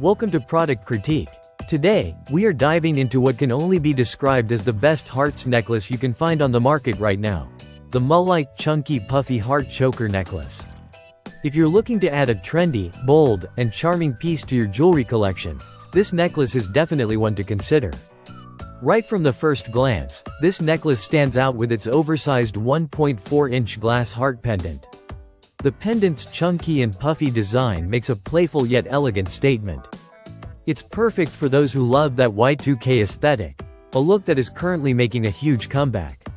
Welcome to Product Critique. Today, we are diving into what can only be described as the best hearts necklace you can find on the market right now. The Mullike Chunky Puffy Heart Choker Necklace. If you're looking to add a trendy, bold, and charming piece to your jewelry collection, this necklace is definitely one to consider. Right from the first glance, this necklace stands out with its oversized 1.4-inch glass heart pendant. The pendant's chunky and puffy design makes a playful yet elegant statement. It's perfect for those who love that Y2K aesthetic, a look that is currently making a huge comeback.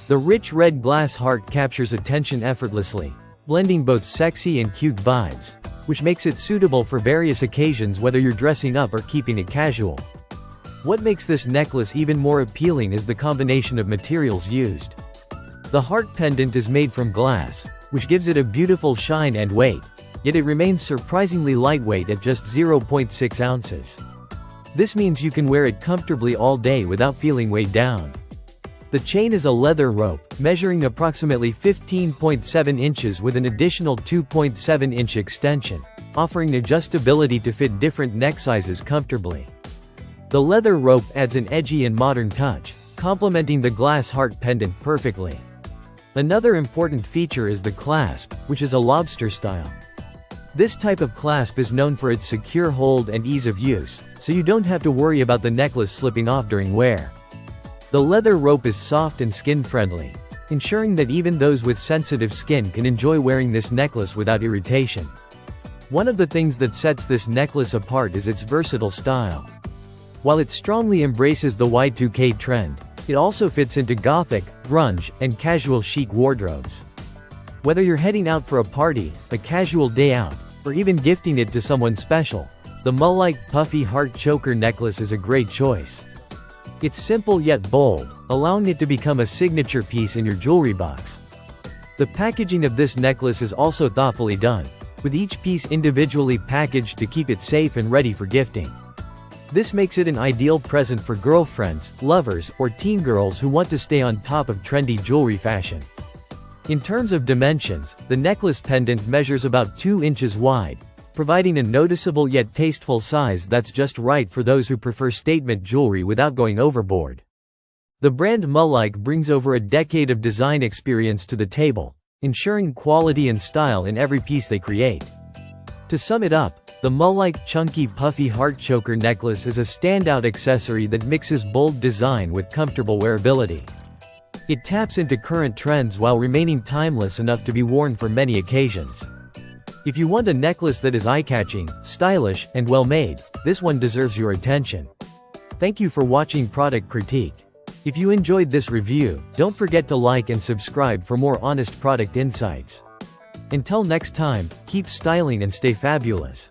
The rich red glass heart captures attention effortlessly, blending both sexy and cute vibes, which makes it suitable for various occasions whether you're dressing up or keeping it casual. What makes this necklace even more appealing is the combination of materials used. The heart pendant is made from glass, which gives it a beautiful shine and weight, yet it remains surprisingly lightweight at just 0.6 ounces. This means you can wear it comfortably all day without feeling weighed down. The chain is a leather rope, measuring approximately 15.7 inches with an additional 2.7-inch extension, offering adjustability to fit different neck sizes comfortably. The leather rope adds an edgy and modern touch, complementing the glass heart pendant perfectly. Another important feature is the clasp, which is a lobster style. This type of clasp is known for its secure hold and ease of use, so you don't have to worry about the necklace slipping off during wear. The leather rope is soft and skin-friendly, ensuring that even those with sensitive skin can enjoy wearing this necklace without irritation. One of the things that sets this necklace apart is its versatile style. While it strongly embraces the Y2K trend, it also fits into gothic, grunge, and casual chic wardrobes. Whether you're heading out for a party, a casual day out, or even gifting it to someone special, the Mullike Puffy Heart Choker Necklace is a great choice. It's simple yet bold, allowing it to become a signature piece in your jewelry box. The packaging of this necklace is also thoughtfully done, with each piece individually packaged to keep it safe and ready for gifting. This makes it an ideal present for girlfriends, lovers, or teen girls who want to stay on top of trendy jewelry fashion. In terms of dimensions, the necklace pendant measures about 2 inches wide, providing a noticeable yet tasteful size that's just right for those who prefer statement jewelry without going overboard. The brand Mullike brings over a decade of design experience to the table, ensuring quality and style in every piece they create. To sum it up, the Mullike Chunky Puffy Heart Choker Necklace is a standout accessory that mixes bold design with comfortable wearability. It taps into current trends while remaining timeless enough to be worn for many occasions. If you want a necklace that is eye-catching, stylish, and well-made, this one deserves your attention. Thank you for watching Product Critique. If you enjoyed this review, don't forget to like and subscribe for more honest product insights. Until next time, keep styling and stay fabulous.